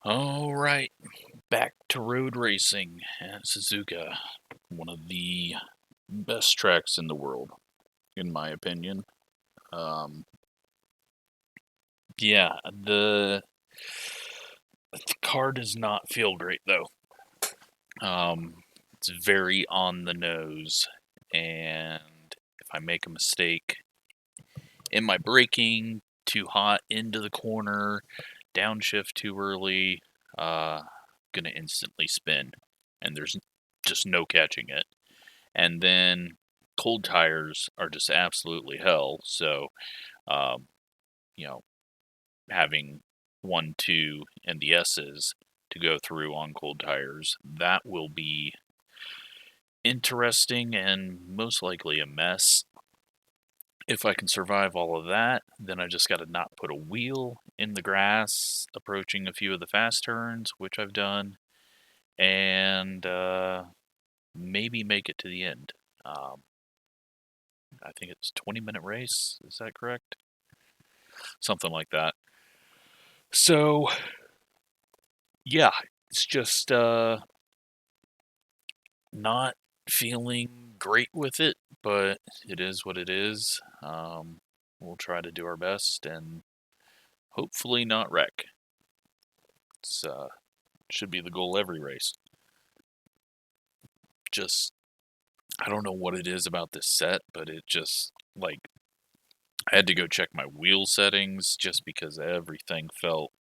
All right, back to road racing at Suzuka, one of the best tracks in the world, in my opinion. Um, yeah, the car does not feel great though. It's very on the nose, and if I make a mistake in my braking, too hot into the corner, downshift too early, gonna instantly spin, and there's just no catching it. And then cold tires are just absolutely hell. So, um, you know, having 1, 2, and the S's to go through on cold tires, that will be interesting and most likely a mess. If I can survive all of that, then I just got to not put a wheel in the grass approaching a few of the fast turns, which I've done, and maybe make it to the end. I think it's a 20-minute race. Is that correct? Something like that. So, yeah, it's just not feeling great with it, but it is what it is. We'll try to do our best and hopefully not wreck. It's should be the goal every race. Just, I don't know what it is about this set, but it just, like, I had to go check my wheel settings just because everything felt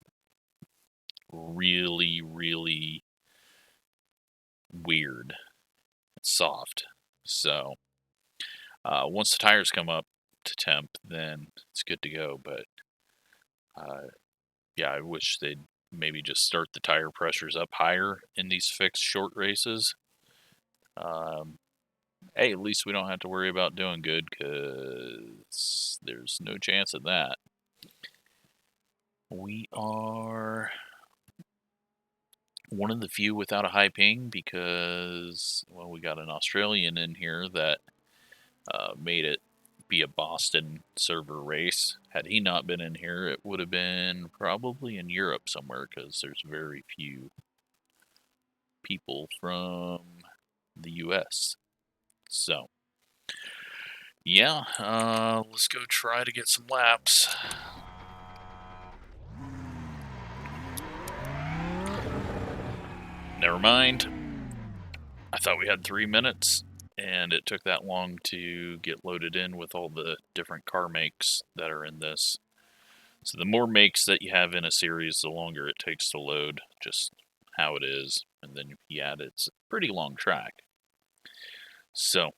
really, really weird. It's soft. So, once the tires come up to temp, then it's good to go. But, yeah, I wish they'd maybe just start the tire pressures up higher in these fixed short races. Hey, at least we don't have to worry about doing good, because there's no chance of that. We are one of the few without a high ping because, well, we got an Australian in here that made it be a Boston server race. Had he not been in here, it would have been probably in Europe somewhere, because there's very few people from the US. So, yeah, let's go try to get some laps. Never mind. I thought we had 3 minutes, and it took that long to get loaded in with all the different car makes that are in this. So the more makes that you have in a series, the longer it takes to load, just how it is. And then yeah, it's a pretty long track. So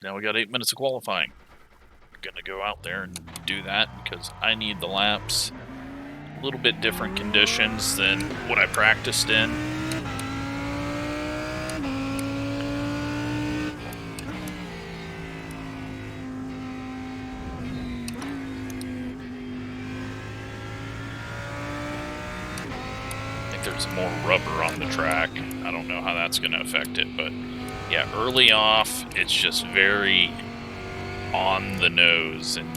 now we got 8 minutes of qualifying. Gonna go out there and do that because I need the laps. A little bit different conditions than what I practiced in. I think there's more rubber on the track. I don't know how that's gonna affect it, but yeah, early off, it's just very on the nose, and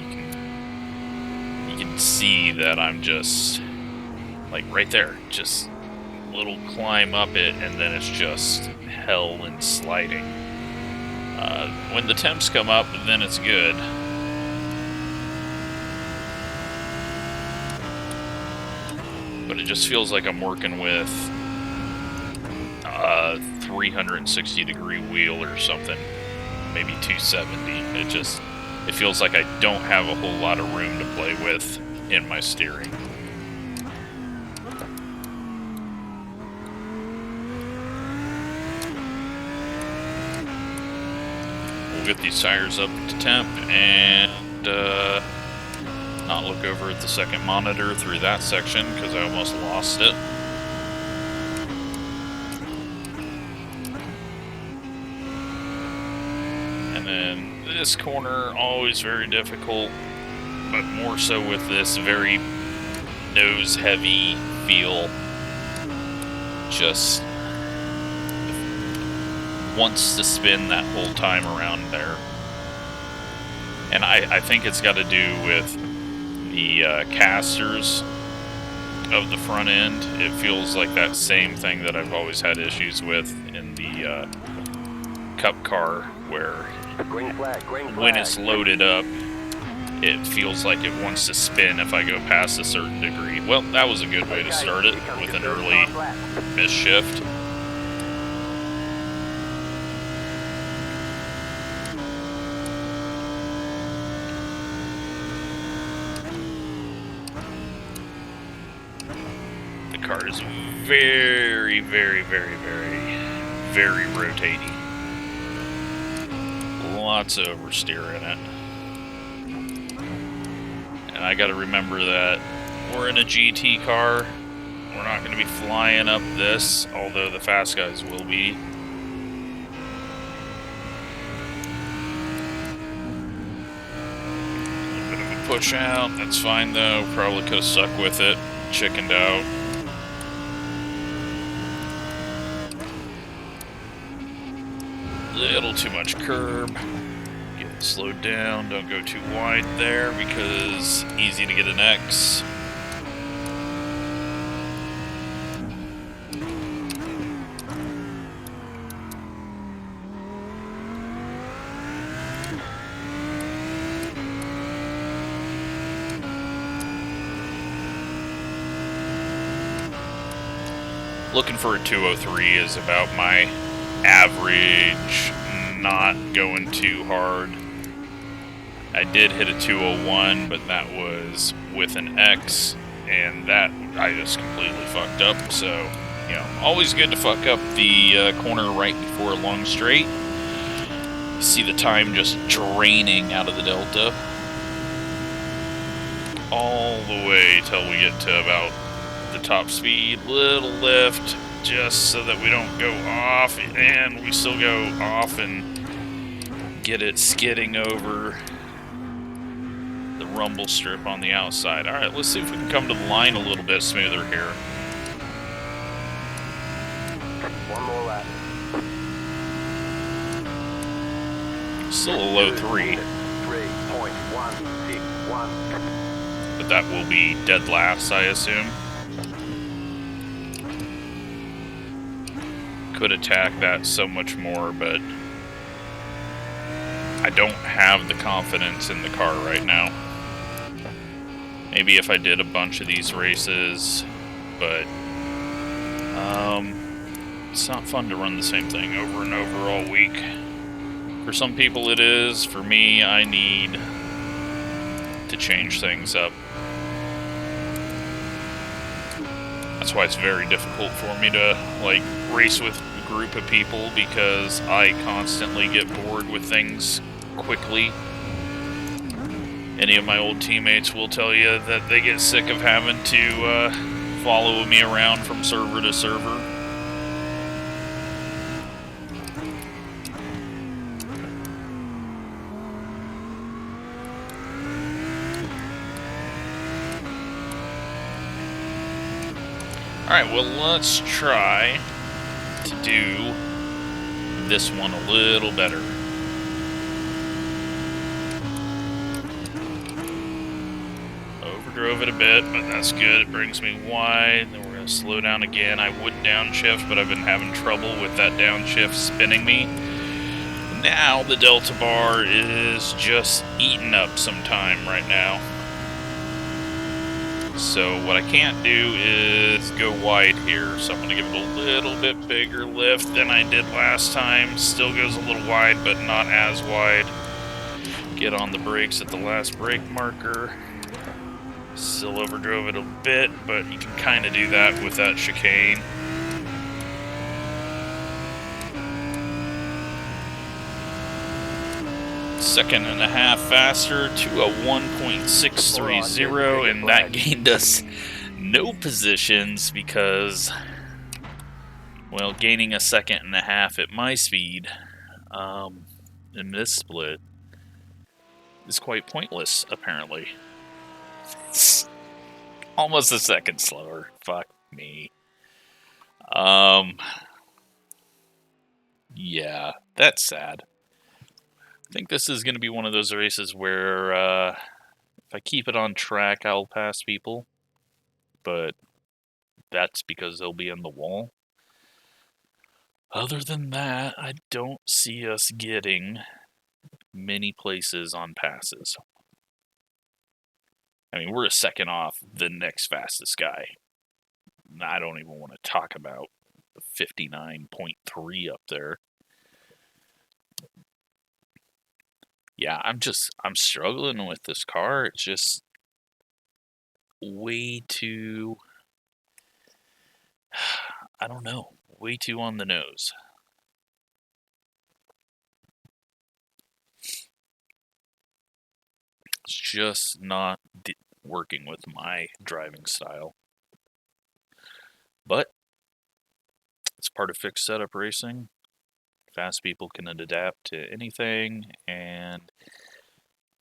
you can see that I'm just like right there, just a little climb up it, and then it's just hell and sliding. When the temps come up, then it's good. But it just feels like I'm working with a 360-degree wheel or something, maybe 270. It feels like I don't have a whole lot of room to play with in my steering. We'll get these tires up to temp and not look over at the second monitor through that section because I almost lost it. And then this corner, always very difficult, but more so with this very nose-heavy feel. Just wants to spin that whole time around there. And I think it's got to do with the casters of the front end, it feels like that same thing that I've always had issues with in the Cup car, where Green flag, when it's loaded up, it feels like it wants to spin if I go past a certain degree. Well, that was a good way to start it with an early miss shift. The car is very, very, very, very, very rotating. Lots of oversteer in it. And I gotta remember that we're in a GT car. We're not gonna be flying up this, although the fast guys will be. A bit of a push out, that's fine though. Probably could have stuck with it, chickened out. Little too much curb. Get it slowed down, don't go too wide there because easy to get an X. Looking for a 203 is about my average, not going too hard. I did hit a 201, but that was with an X, and that I just completely fucked up. So, you know, always good to fuck up the corner right before a long straight. You see the time just draining out of the delta. All the way till we get to about the top speed, little lift, just so that we don't go off, and we still go off and get it skidding over the rumble strip on the outside. Alright, let's see if we can come to the line a little bit smoother here. One more lap. Still a low 3. 3.161. But that will be dead last, I assume. Could attack that so much more, but I don't have the confidence in the car right now. Maybe if I did a bunch of these races, but it's not fun to run the same thing over and over all week. For some people it is. For me, I need to change things up. That's why it's very difficult for me to, like, race with a group of people, because I constantly get bored with things quickly. Any of my old teammates will tell you that they get sick of having to follow me around from server to server. Alright, well, let's try to do this one a little better. Overdrove it a bit, but that's good. It brings me wide. Then we're going to slow down again. I would downshift, but I've been having trouble with that downshift spinning me. Now the delta bar is just eating up some time right now. So what I can't do is go wide here, so I'm going to give it a little bit bigger lift than I did last time. Still goes a little wide, but not as wide. Get on the brakes at the last brake marker. Still overdrove it a bit, but you can kind of do that with that chicane. Second and a half faster to a 1.630, and that gained us no positions because, well, gaining a second and a half at my speed in this split is quite pointless, apparently. It's almost a second slower. Fuck me. Yeah, that's sad. I think this is going to be one of those races where if I keep it on track, I'll pass people. But that's because they'll be in the wall. Other than that, I don't see us getting many places on passes. I mean, we're a second off the next fastest guy. I don't even want to talk about the 59.3 up there. Yeah, I'm struggling with this car. It's just way too, I don't know, way too on the nose. It's just not working with my driving style. But it's part of fixed setup racing. Fast people can adapt to anything, and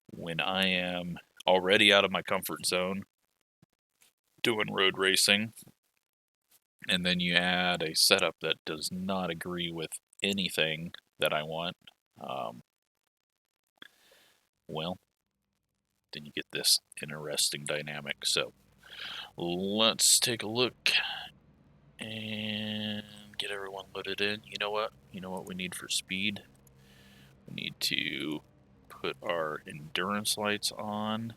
when I am already out of my comfort zone doing road racing, and then you add a setup that does not agree with anything that I want, well, then you get this interesting dynamic. So let's take a look and get everyone loaded in. You know what? You know what we need for speed? We need to put our endurance lights on,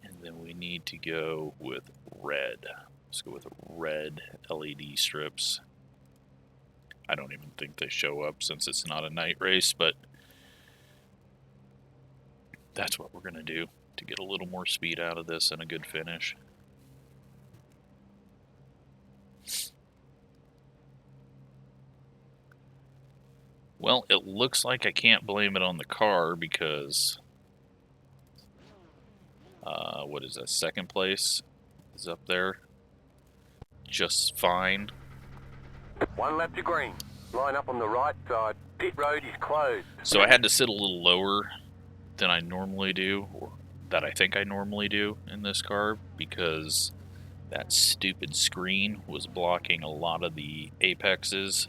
and then we need to go with red. Let's go with red LED strips. I don't even think they show up since it's not a night race, but that's what we're going to do to get a little more speed out of this and a good finish. Well, it looks like I can't blame it on the car because, what is that, second place is up there just fine. 1 lap to green. Line up on the right side. Pit road is closed. So I had to sit a little lower than I normally do, or that I think I normally do in this car, because that stupid screen was blocking a lot of the apexes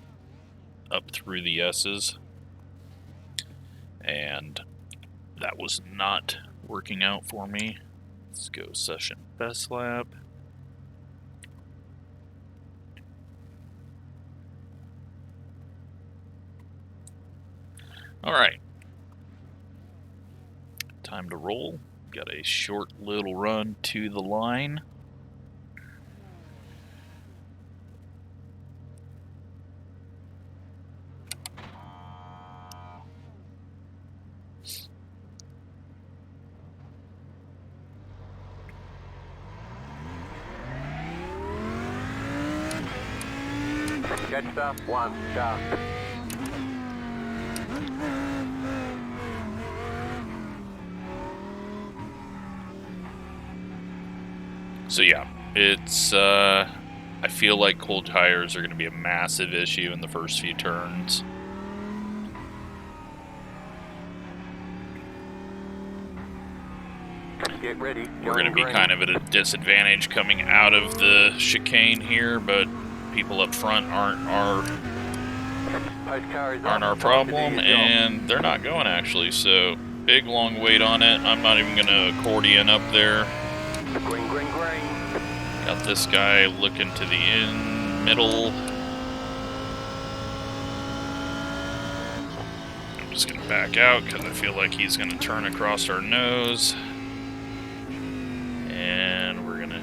up through the S's, and that was not working out for me. Let's go session best lap. Alright, time to roll. Got a short little run to the line. Jet stuff, 1 car. So yeah, it's, I feel like cold tires are going to be a massive issue in the first few turns. Get ready. We're going to be kind of at a disadvantage coming out of the chicane here, but people up front aren't our problem, and they're not going actually, so big long wait on it. I'm not even going to accordion up there. Green, green, green. Got this guy looking to the middle. I'm just going to back out because I feel like he's going to turn across our nose. And we're going to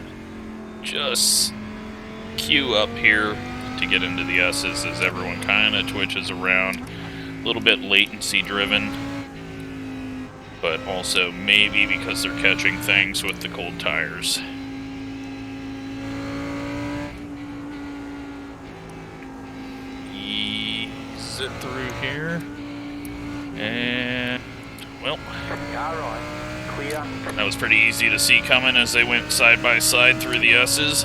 just queue up here to get into the S's as everyone kind of twitches around. A little bit latency driven, but also maybe because they're catching things with the cold tires. Ease it through here. And, well, that was pretty easy to see coming as they went side by side through the S's.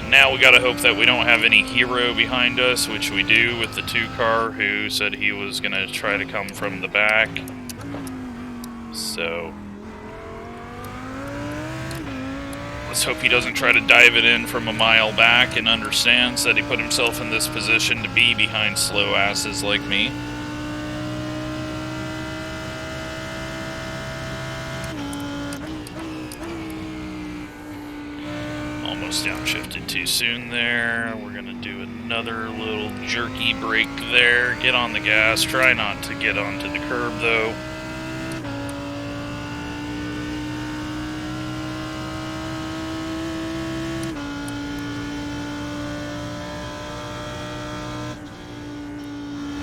Now we gotta hope that we don't have any hero behind us, which we do with the 2 car who said he was gonna try to come from the back. So let's hope he doesn't try to dive it in from a mile back and understands that he put himself in this position to be behind slow asses like me. Just downshifted too soon there. We're gonna do another little jerky brake there. Get on the gas. Try not to get onto the curb though.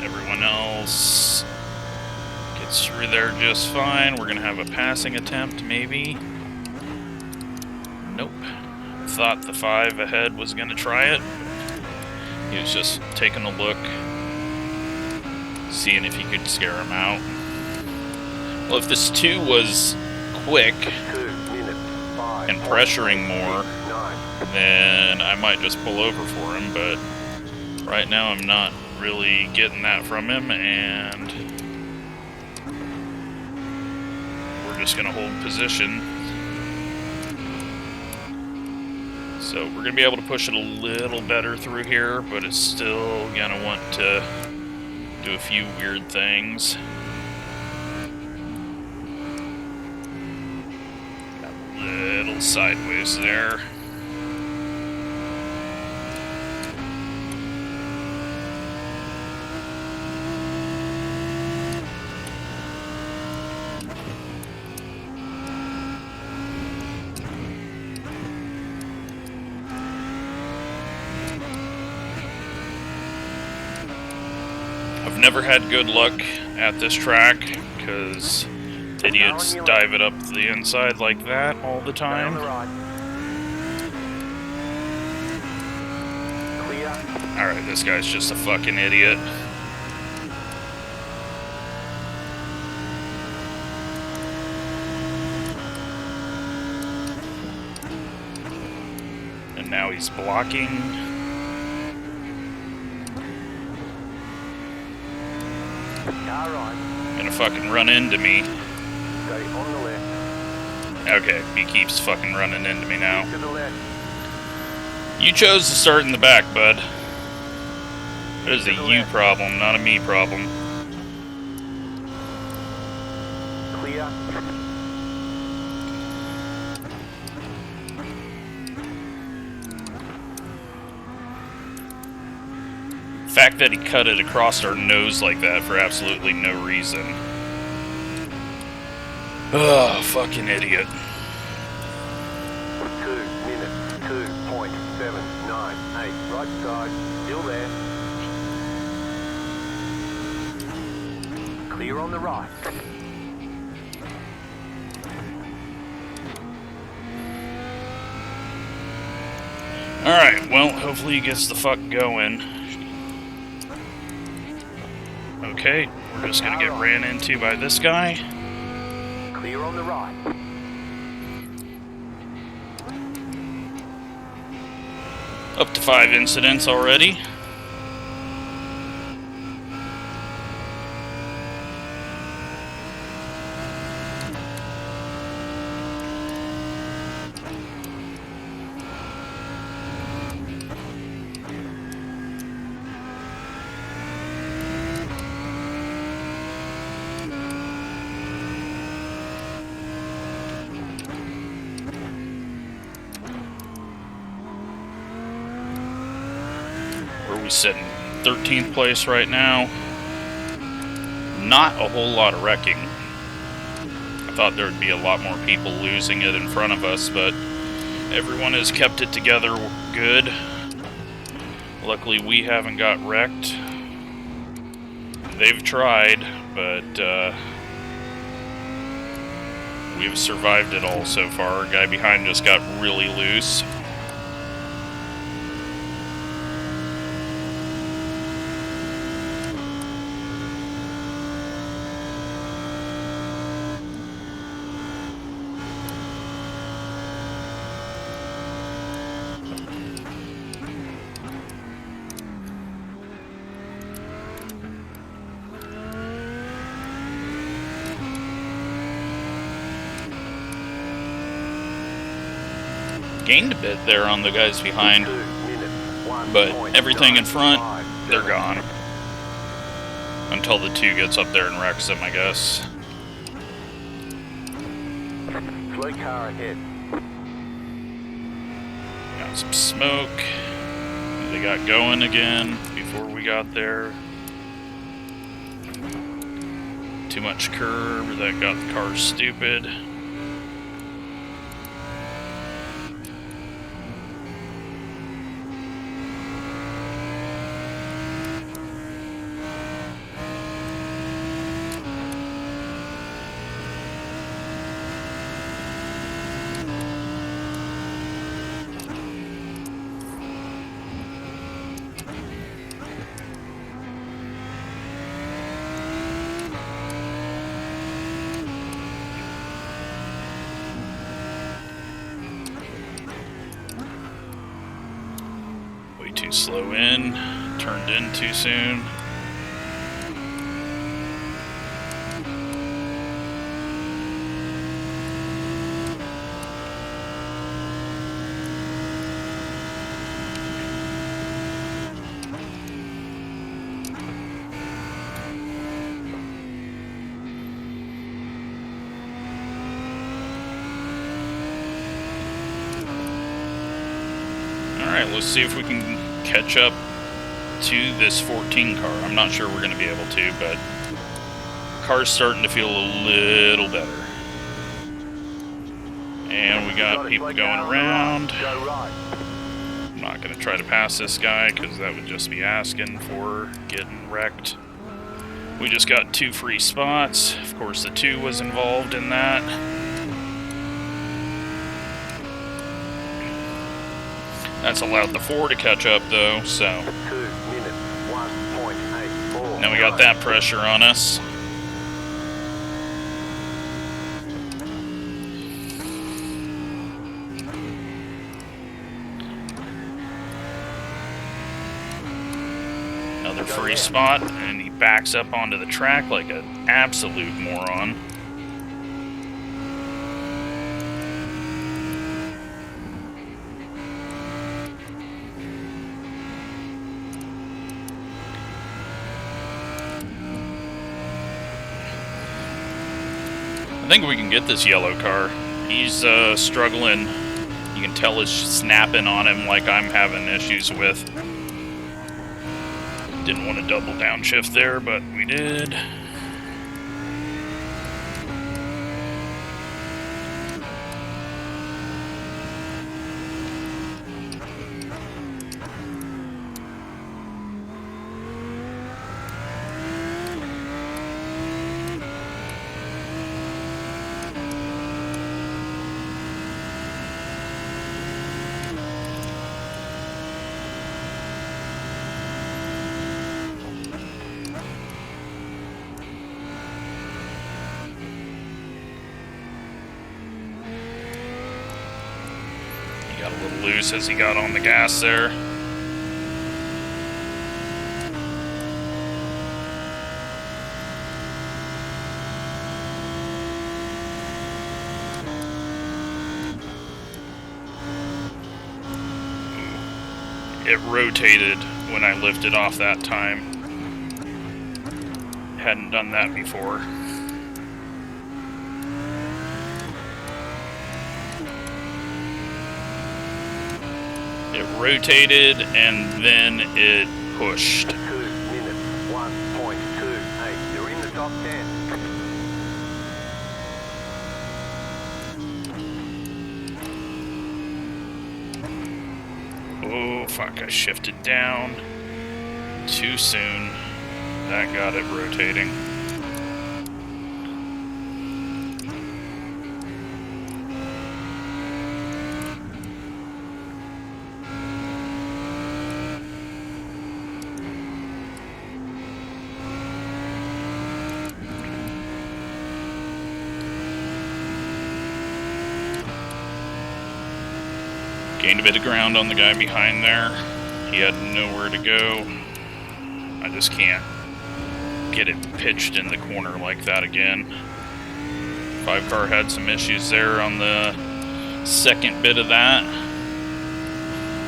Everyone else gets through there just fine. We're gonna have a passing attempt, maybe. Nope. Thought the 5 ahead was gonna try it. He was just taking a look, seeing if he could scare him out. Well, if this 2 was quick and pressuring more, then I might just pull over for him, but right now I'm not really getting that from him, and we're just gonna hold position. So we're gonna be able to push it a little better through here, but it's still gonna want to do a few weird things. Got a little sideways there. I've never had good luck at this track because idiots dive it up the inside like that all the time. Alright, this guy's just a fucking idiot. And now he's blocking. Gonna fucking run into me. Okay, he keeps fucking running into me now. You chose to start in the back, bud. That is a you problem, not a me problem. Clear. The fact that he cut it across our nose like that for absolutely no reason. Oh, fucking idiot. 2 minutes, 2.798. Right side, still there. Clear on the right. Alright, well, hopefully he gets the fuck going. Okay, we're just gonna get ran into by this guy. Clear on the right. Up to 5 incidents already. We sit in 13th place right now. Not a whole lot of wrecking. I thought there would be a lot more people losing it in front of us, but everyone has kept it together good. Luckily, we haven't got wrecked. They've tried, but we've survived it all so far. A guy behind just got really loose. Gained a bit there on the guys behind, but everything in front, they're gone. Until the 2 gets up there and wrecks them, I guess. Slow car ahead. Yeah, Some smoke. They got going again before we got there. Too much curb, that got the car stupid. Too slow in, turned in too soon. Alright, let's see if we can catch up to this 14 car. I'm not sure we're going to be able to, but the car's starting to feel a little better. And we got people going around. I'm not going to try to pass this guy because that would just be asking for getting wrecked. We just got 2 free spots. Of course, the 2 was involved in that. That's allowed the 4 to catch up, though, so. 2 minutes, 1.84. Now we got that pressure on us. Another free spot, and he backs up onto the track like an absolute moron. I think we can get this yellow car. He's struggling. You can tell it's snapping on him like I'm having issues with. Didn't want to double downshift there, but we did. Got a little loose as he got on the gas there. It rotated when I lifted off that time. Hadn't done that before. It rotated and then it pushed. 2 minutes, 1.28. You're in the top 10. Oh, fuck, I shifted down too soon. That got it rotating. Gained a bit of ground on the guy behind there. He had nowhere to go. I just can't get it pitched in the corner like that again. 5 car had some issues there on the second bit of that.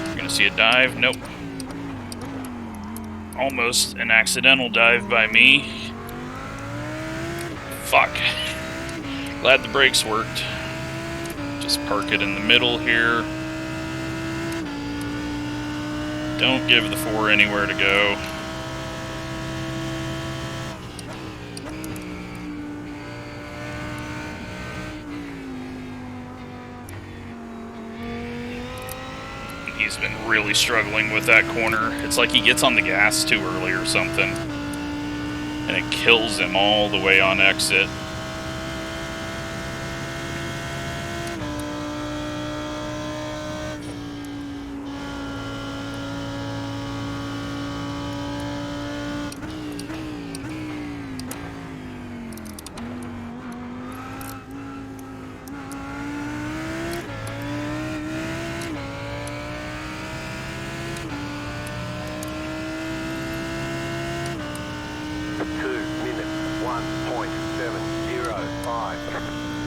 You're gonna see a dive? Nope. Almost an accidental dive by me. Fuck. Glad the brakes worked. Just park it in the middle here. Don't give the 4 anywhere to go. He's been really struggling with that corner. It's like he gets on the gas too early or something, and it kills him all the way on exit.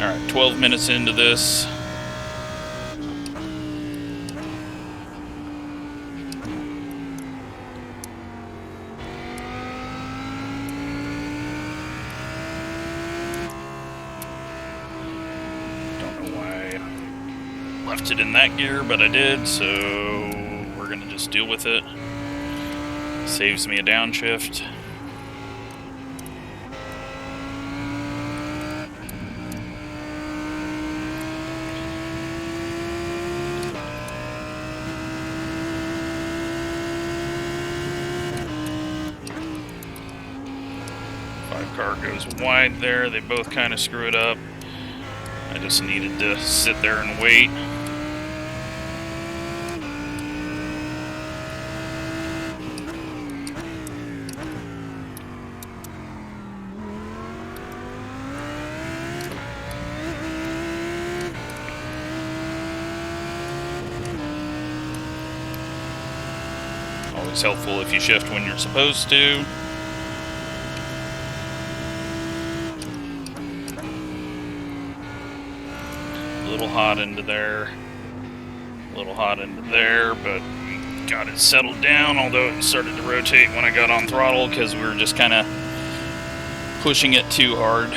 Alright, 12 minutes into this. Don't know why I left it in that gear, but I did, so we're gonna just deal with it. Saves me a downshift. Car goes wide there. They both kind of screw it up. I just needed to sit there and wait. Always helpful if you shift when you're supposed to. Hot into there, a little hot into there, but got it settled down, although it started to rotate when I got on throttle because we were just kind of pushing it too hard.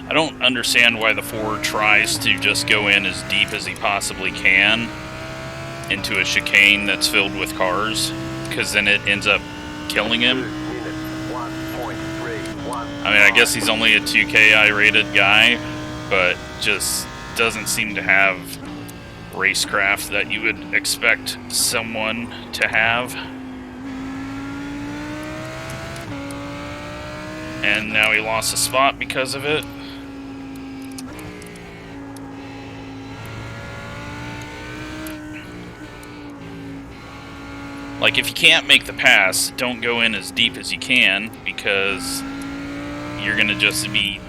I don't understand why the 4 tries to just go in as deep as he possibly can into a chicane that's filled with cars, because then it ends up killing him. I mean, I guess he's only a 2K rated guy, but just doesn't seem to have racecraft that you would expect someone to have. And now he lost a spot because of it. Like, if you can't make the pass, don't go in as deep as you can, because you're going to just be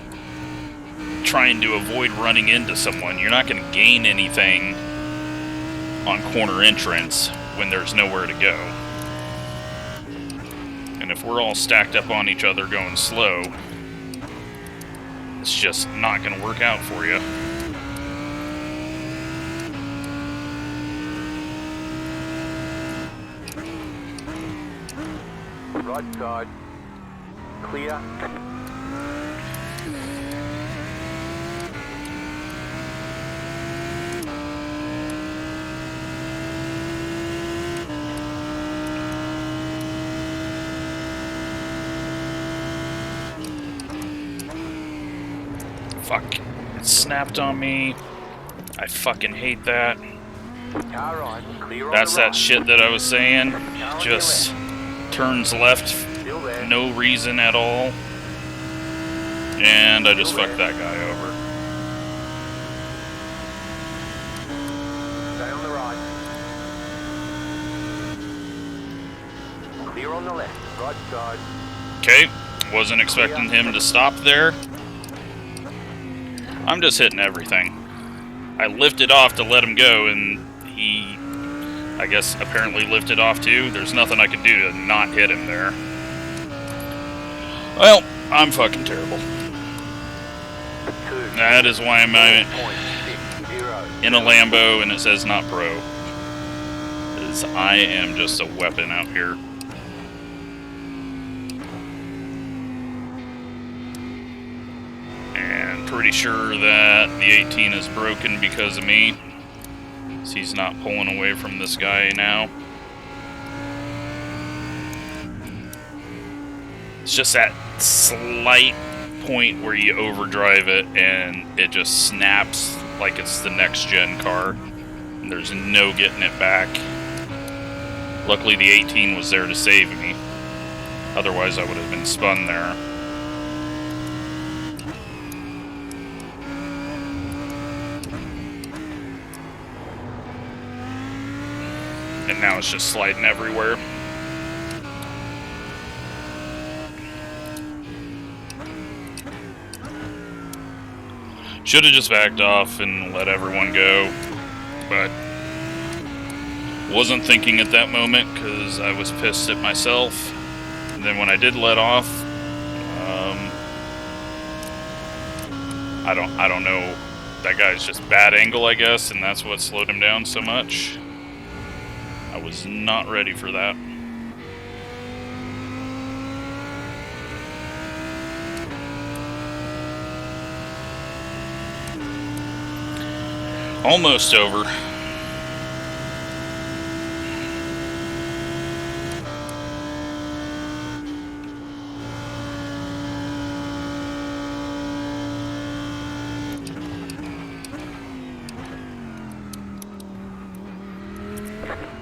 trying to avoid running into someone. You're not going to gain anything on corner entrance when there's nowhere to go. And if we're all stacked up on each other going slow, it's just not going to work out for you. Right side, clear. Fuck, it snapped on me. I fucking hate that. Car right, clear. That's that shit that I was saying. Just turns left, no reason at all, and I just fucked that guy over. Stay on the right. Clear on the left, right side. Okay, wasn't expecting him to stop there. I'm just hitting everything. I lifted off to let him go, and he, I guess, apparently lifted off too. There's nothing I can do to not hit him there. Well, I'm fucking terrible. That is why I'm in a Lambo and it says not pro. Because I am just a weapon out here. And pretty sure that the 18 is broken because of me. So he's not pulling away from this guy now. It's just that slight point where you overdrive it and it just snaps like it's the next gen car. And there's no getting it back. Luckily the 18 was there to save me. Otherwise I would have been spun there. And now it's just sliding everywhere. Should have just backed off and let everyone go, but wasn't thinking at that moment because I was pissed at myself. And then when I did let off, I don't know. That guy's just bad angle, I guess, and that's what slowed him down so much. I was not ready for that. Almost over.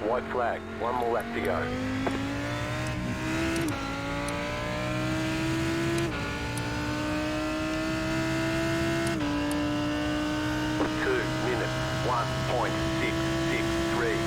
White flag. One more lap to go. Minutes, 1.663.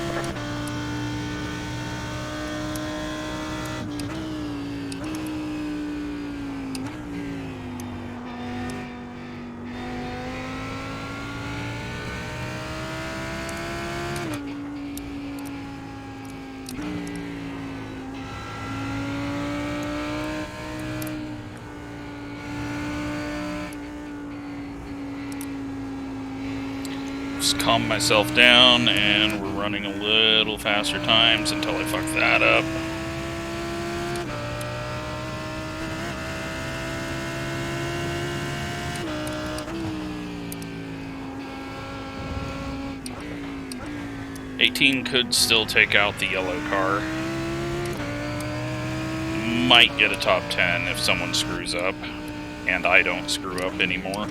Just calm myself down, and we're running a little faster times until I fuck that up. '18 could still take out the yellow car. Might get a top 10 if someone screws up, and I don't screw up anymore.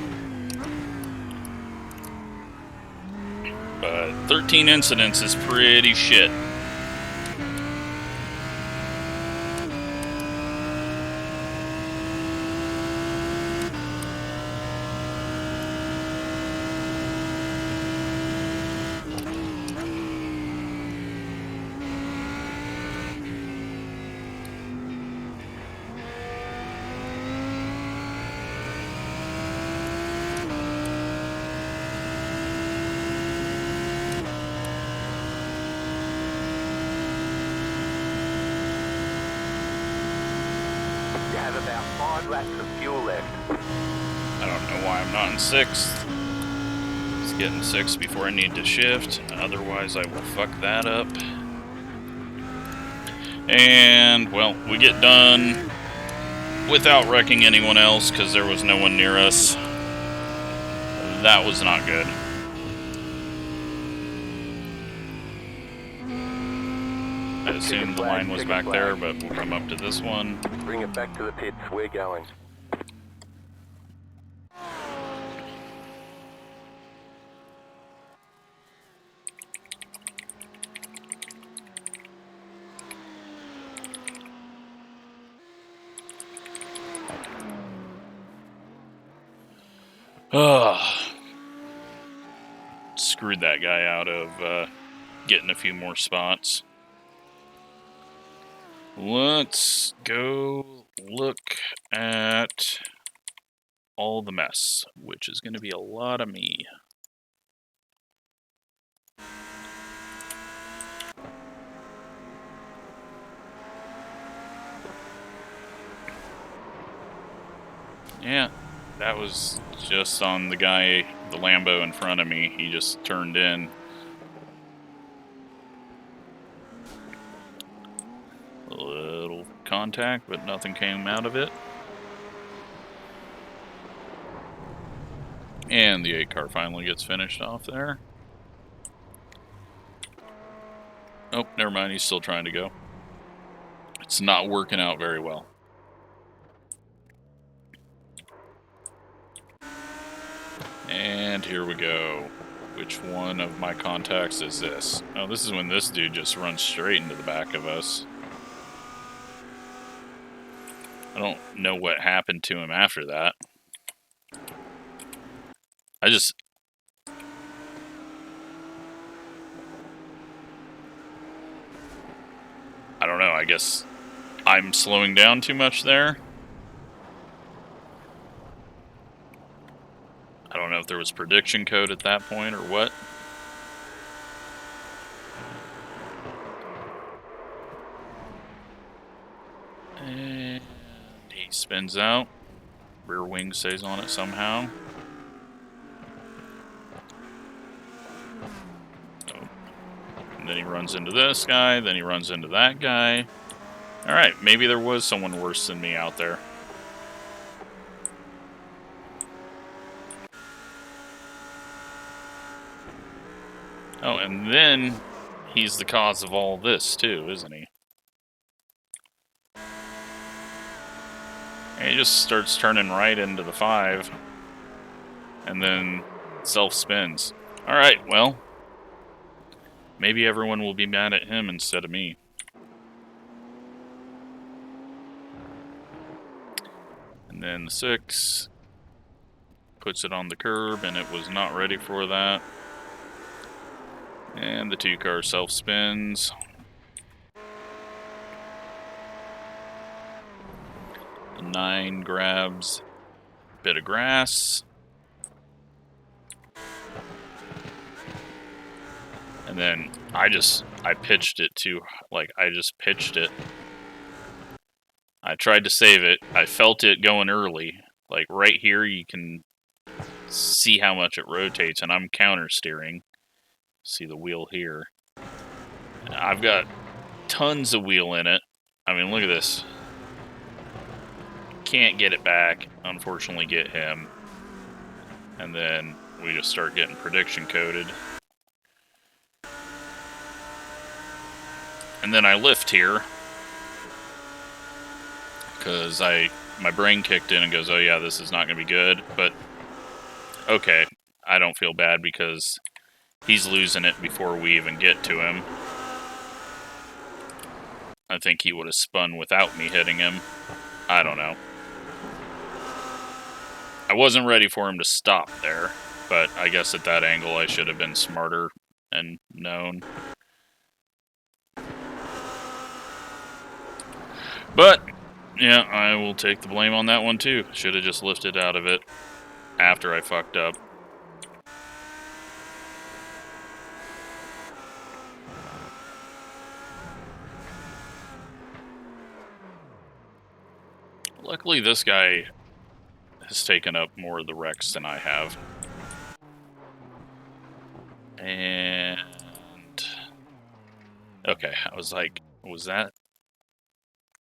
But 13 incidents is pretty shit. You have about 5 laps of fuel left. I don't know why I'm not in 6th. It's getting 6th before I need to shift. Otherwise, I will fuck that up. And, well, we get done without wrecking anyone else because there was no one near us. That was not good. I assumed the line was back there, but we'll come up to this one. Bring it back to the pits. We're going. Screwed that guy out of getting a few more spots. Let's go look at all the mess, which is going to be a lot of me. Yeah, that was just on the guy the Lambo in front of me, he just turned in. A little contact, but nothing came out of it. And the 8 car finally gets finished off there. Oh, never mind, he's still trying to go. It's not working out very well. And here we go. Which one of my contacts is this? Oh, this is when this dude just runs straight into the back of us. I don't know what happened to him after that. I don't know, I guess I'm slowing down too much there. I don't know if there was prediction code at that point or what. And he spins out. Rear wing stays on it somehow. Oh. And then he runs into this guy, then he runs into that guy. Alright, maybe there was someone worse than me out there. Oh, and then he's the cause of all this too, isn't he? And he just starts turning right into the 5. And then self-spins. Alright, well, maybe everyone will be mad at him instead of me. And then the 6 puts it on the curb, and it was not ready for that. And the 2 car self-spins. The 9 grabs a bit of grass. And then I pitched it too, like, I just pitched it. I tried to save it. I felt it going early. Like, right here, you can see how much it rotates, and I'm counter steering. See the wheel here. I've got tons of wheel in it. I mean, look at this. Can't get it back. Unfortunately, get him. And then we just start getting prediction coded. And then I lift here. Because my brain kicked in and goes, oh yeah, this is not going to be good. But, okay. I don't feel bad because he's losing it before we even get to him. I think he would have spun without me hitting him. I don't know. I wasn't ready for him to stop there, but I guess at that angle I should have been smarter and known. But, yeah, I will take the blame on that one too. Should have just lifted out of it after I fucked up. Luckily, this guy has taken up more of the wrecks than I have. And... okay, I was like, was that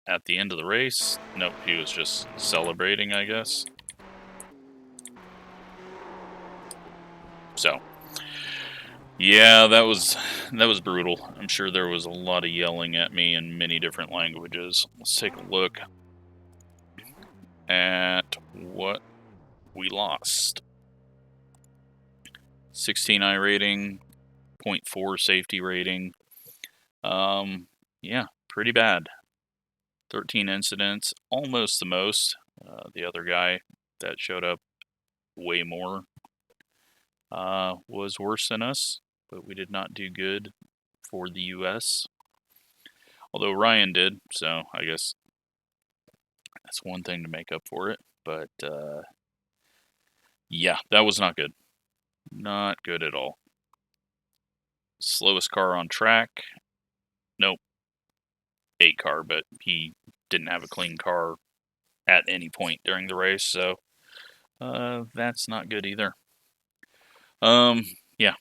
at the end of the race? Nope, he was just celebrating, I guess. So, yeah, that was brutal. I'm sure there was a lot of yelling at me in many different languages. Let's take a look at what we lost. 16 iRating, 0.4 safety rating. Yeah, pretty bad. 13 incidents, almost the most. The other guy that showed up way more was worse than us, but we did not do good for the US. Although Ryan did, so I guess that's one thing to make up for it. But, yeah, that was not good. Not good at all. Slowest car on track. Nope. 8 car, but he didn't have a clean car at any point during the race, so that's not good either. Yeah.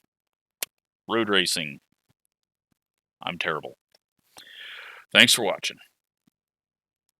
Road racing. I'm terrible. Thanks for watching.